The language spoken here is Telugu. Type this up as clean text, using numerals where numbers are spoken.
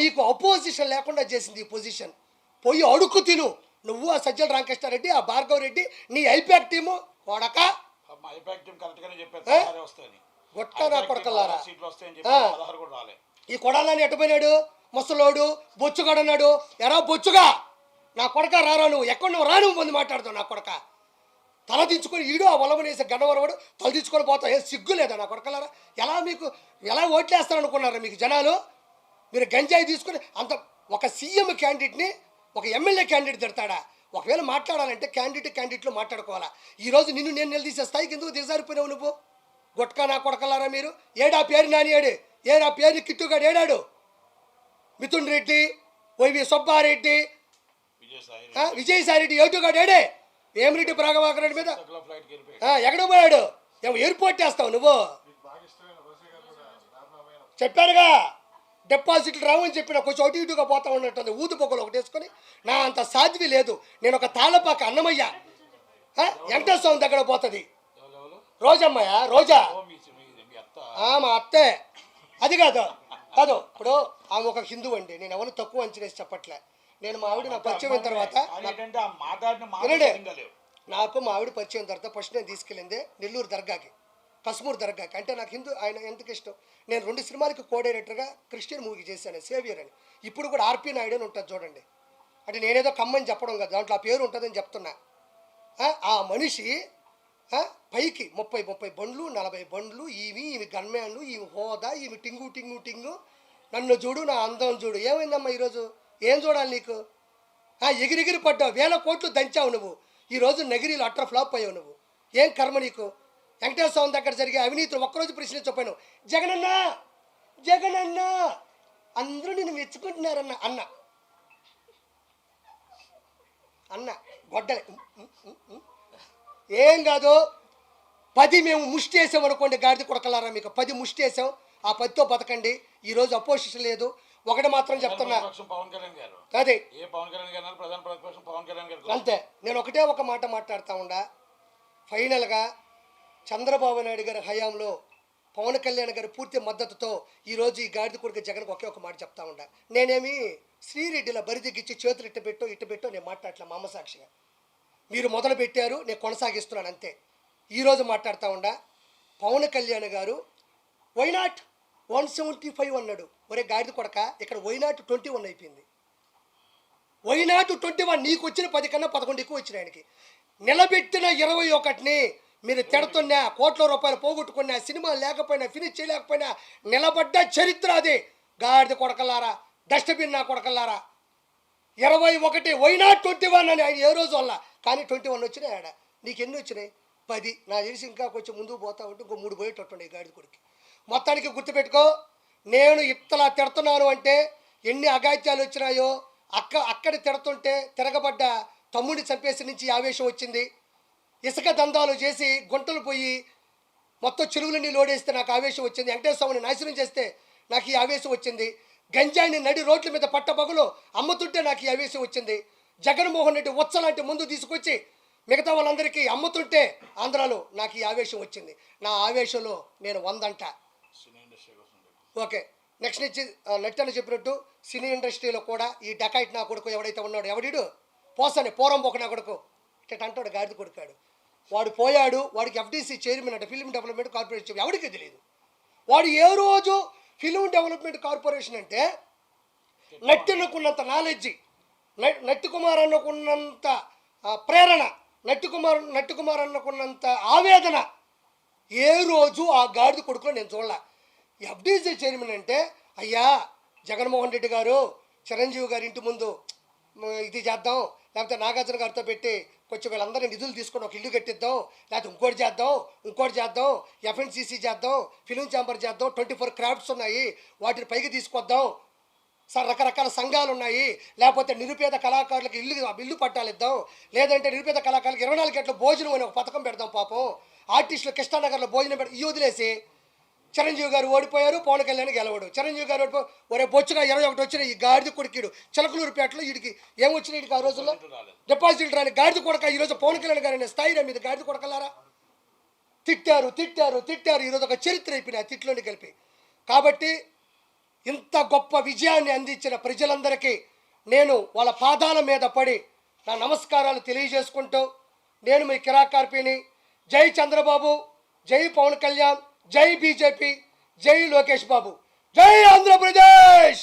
నీకు అపోజిషన్ లేకుండా చేసింది ఈ పొజిషన్. పోయి అడుక్కు తిను. నువ్వు ఆ సజ్జల రామకృష్ణారెడ్డి, ఆ భార్గవ్ రెడ్డి, నీ ఐపాక్ టీము కొడక గొట్ట నా కొడకల్లారా. ఈ కొడాలని ఎట్టపోయినాడు ముసలోడు, బొచ్చుగాడన్నాడు. ఎరా బొచ్చుగా నా కొడక రారా, నువ్వు ఎక్కడ నువ్వు రాను ముందు మాట్లాడుతావు నా కొడక. తల దించుకొని ఈడు ఆ వలవనేసే గన్నవరవాడు తల దించుకొని పోతావు. ఏం సిగ్గు లేదా నా కొడకలారా? ఎలా ఓట్లేస్తారనుకున్నారా మీకు జనాలు? మీరు గంజాయి తీసుకుని అంత ఒక సీఎం క్యాండిడేట్ని ఒక ఎమ్మెల్యే క్యాండిడేట్ తిడతాడా? ఒకవేళ మాట్లాడాలంటే క్యాండిడేట్లో మాట్లాడుకోవాలా. ఈరోజు నిన్ను నేను నిలదీసే స్థాయికి ఎందుకు దిగజారిపోయినావు నువ్వు? గొట్కా నా కొడకలారా మీరు. ఏడా పేరు నానియాడు, ఏడా పేరు కిట్టుగాడు ఏడాడు? మిథున్ రెడ్డి, వైవి సుబ్బారెడ్డి, విజయసాయి రెడ్డి ఏటుగాడు ఏడే? వేమిరెడ్డి ప్రభాకర్ రెడ్డి మీద ఎక్కడ పోయాడు? ఎయిర్పోర్ట్ చేస్తావు నువ్వు. చెప్పారుగా డిపాజిట్లు రావని చెప్పిన కొంచెం అటు ఇటుగా పోతా ఉన్నట్టుంది. ఊదు పొగలు ఒకటి వేసుకొని నా అంత సాధ్వి లేదు. నేను ఒక తాళపాక అన్నమయ్య వెంకటేశ్వరం దగ్గర పోతుంది. రోజమ్మయ్య, రోజా మా అత్తే. అది కాదు ఇప్పుడు ఆమె ఒక హిందూ అండి. నేను ఎవరు తక్కువ అంచనేసి చెప్పట్లే. నేను మా ఆవిడ నా పరిచయం అయిన తర్వాత నాకు మా ఆవిడ పరిచయం తర్వాత ఫస్ట్ నేను తీసుకెళ్ళింది నెల్లూరు దర్గాకి, కస్మూర్ దర్గాకి. అంటే నాకు హిందూ ఆయన ఎందుకు ఇష్టం. నేను 2 సినిమాలకి కో డైరెక్టర్గా క్రిస్టియన్ మూవీ చేశాను, సేవియర్ అని. ఇప్పుడు కూడా ఆర్పి నాయుడు అని ఉంటుంది చూడండి. అంటే నేనేదో కమ్మని చెప్పడం కదా, దాంట్లో ఆ పేరు ఉంటుందని చెప్తున్నా. ఆ మనిషి పైకి 30 బండ్లు 40 బండ్లు, ఈమె గన్మ్యాన్లు, ఈమె హోదా, ఈమె టింగు. నన్ను చూడు, నా అందం చూడు. ఏమైందమ్మా ఈరోజు? ఏం చూడాలి నీకు? ఎగిరిగిరి పడ్డావు, 1000 కోట్లు దంచావు నువ్వు. ఈరోజు నగిరీలు అట్టర్ ఫ్లాప్ అయ్యావు నువ్వు. ఏం కర్మ నీకు? వెంకటేశ్వర స్వామి దగ్గర జరిగే అవినీతులు ఒక్కరోజు ప్రశ్నించకపోయాను. జగనన్న అందరూ నిన్ను మెచ్చుకుంటున్నారన్న అన్న గొడ్డలే. ఏం కాదు, 10 మేము ముష్టి వేసాం అనుకోండి, గాడిద కొడకలారా మీకు 10 ముష్టి వేసాం. ఆ 10తో బతకండి. ఈరోజు అపోజిషన్ లేదు. ఒకటి మాత్రం చెప్తున్నా, అదే అంతే. నేను ఒకటే ఒక మాట మాట్లాడుతూ ఉండా. ఫైనల్గా చంద్రబాబు నాయుడు గారి హయాంలో పవన్ కళ్యాణ్ గారి పూర్తి మద్దతుతో ఈరోజు ఈ గాడిద కొడుకు జగన్కి ఒకే ఒక మాట చెప్తా ఉండా. నేనేమి శ్రీరెడ్డిలా బరిదిగిచ్చి చేతులు ఇట్టు పెట్టో నేను మాట్లాడలే. మా అమ్మ సాక్షిగా మీరు మొదలు పెట్టారు, నేను కొనసాగిస్తున్నాను అంతే. ఈరోజు మాట్లాడుతూ ఉండా. పవన్ కళ్యాణ్ గారు వైనాట్ 175 అన్నాడు. ఒరే గాడిద కొడక, ఇక్కడ వైనాట్ 21 అయిపోయింది. వైనాట్ 21. నీకు వచ్చిన 10 కన్నా 11 ఎక్కువ వచ్చిన ఆయనకి. నిలబెట్టిన 21ని మీరు తిడుతున్నా, కోట్ల రూపాయలు పోగొట్టుకున్నా, సినిమా లేకపోయినా, ఫినిష్ చేయలేకపోయినా నిలబడ్డ చరిత్ర అదే. గాడిద కొడకల్లారా, డస్ట్బిన్ నా కొడకల్లారా. 21 వైనాట్ 21 అని ఆయన ఏ రోజు వల్ల. కానీ 21 వచ్చినాయి ఆడ. నీకు ఎన్ని వచ్చినాయి? 10. నా తెలిసి ఇంకా కొంచెం ముందుకు పోతా ఉంటే ఇంకో 3 పోయేటట్టుండే గాడిద కొడుకు. మొత్తానికి గుర్తుపెట్టుకో, నేను ఇత్తలా తిడుతున్నాను అంటే ఎన్ని అగాత్యాలు వచ్చినాయో. అక్కడ తిడుతుంటే తిరగబడ్డ తమ్ముడిని చంపేసి నుంచి ఆవేశం వచ్చింది. ఇసుక దందాలు చేసి గుంటలు పోయి మొత్తం చెరువులన్నీ లోడేస్తే నాకు ఆవేశం వచ్చింది. వెంకటేశ్వర స్వామిని నాశనం చేస్తే నాకు ఈ ఆవేశం వచ్చింది. గంజాయిని నడి రోడ్ల మీద పట్టపగలు అమ్ముతుంటే నాకు ఈ ఆవేశం వచ్చింది. జగన్మోహన్ రెడ్డి ఉచ్చలాంటి ముందు తీసుకొచ్చి మిగతా వాళ్ళందరికీ అమ్ముతుంటే ఆంధ్రాలో నాకు ఈ ఆవేశం వచ్చింది. నా ఆవేశంలో నేను 100 అంట. ఓకే, నెక్స్ట్ నుంచి నట్టని చెప్పినట్టు సినీ ఇండస్ట్రీలో కూడా ఈ డకాయిట్ నా కొడుకు ఎవడైతే ఉన్నాడు, ఎవడిడు పోసని పోరంబోక నా కొడుకు ఇట్ట అంటాడు గాడిద కొడుకాడు. వాడు పోయాడు. వాడికి ఎఫ్డీసీ చైర్మన్ అంటే ఫిల్మ్ డెవలప్మెంట్ కార్పొరేషన్, ఎవడికి తెలియదు. వాడు ఏ రోజు ఫిల్మ్ డెవలప్మెంట్ కార్పొరేషన్ అంటే నట్టినకున్నంత నాలెడ్జి, నట్టి కుమార్ అన్నకున్నంత ప్రేరణ, నట్టి కుమార్ అన్నకున్నంత ఆవేదన ఏ రోజు ఆ గాడిద కొడుకులో నేను చూడలే. ఎఫ్డీసీ చైర్మన్ అంటే అయ్యా జగన్మోహన్ రెడ్డి గారు చిరంజీవి గారి ఇంటి ముందు ఇది చేద్దాం, లేకపోతే నాగార్జున గారితో పెట్టి కొంచెం వీళ్ళందరినీ నిధులు తీసుకొని ఒక ఇల్లు కట్టిద్దాం, లేకపోతే ఇంకోటి చేద్దాం, ఎఫ్ఎన్సీసీ చేద్దాం, ఫిలిం ఛాంబర్ చేద్దాం, 24 క్రాఫ్ట్స్ ఉన్నాయి, వాటిని పైకి తీసుకొద్దాం సార్, రకరకాల సంఘాలు ఉన్నాయి, లేకపోతే నిరుపేద కళాకారులకు ఇల్లు పట్టాలిద్దాం, లేదంటే నిరుపేద కళాకారులకు 24 గంటల భోజనం అని ఒక పథకం పెడదాం. పాపం ఆర్టిస్టులు కృష్ణానగర్లో భోజనం పెడతాం. ఈ వదిలేసి చిరంజీవి గారు ఓడిపోయారు, పవన్ కళ్యాణ్ గెలవడు. చిరంజీవి గారు ఓడిపోయి ఒరే బొచ్చుగా 21 వచ్చిన ఈ గాడిద కొడుకుడు చిలకలూరుపేటలో వీడికి ఏమొచ్చినాయి? వీడికి ఆ రోజుల్లో డిపాజిట్ రాని గాడిద కొడక ఈరోజు పవన్ కళ్యాణ్ గారి స్థాయిలో మీద గాడిద కొడకలారా తిట్టారు. ఈరోజు ఒక చరిత్ర అయిపోయినాయి ఆ తిట్లోని కలిపి. కాబట్టి ఇంత గొప్ప విజయాన్ని అందించిన ప్రజలందరికీ నేను వాళ్ళ పాదాల మీద పడి నా నమస్కారాలు తెలియజేసుకుంటూ నేను మీ కిరాకార్పిని. జై చంద్రబాబు, జై పవన్ కళ్యాణ్, జై బీజేపీ, జై లోకేష్ బాబు, జై ఆంధ్రప్రదేశ్.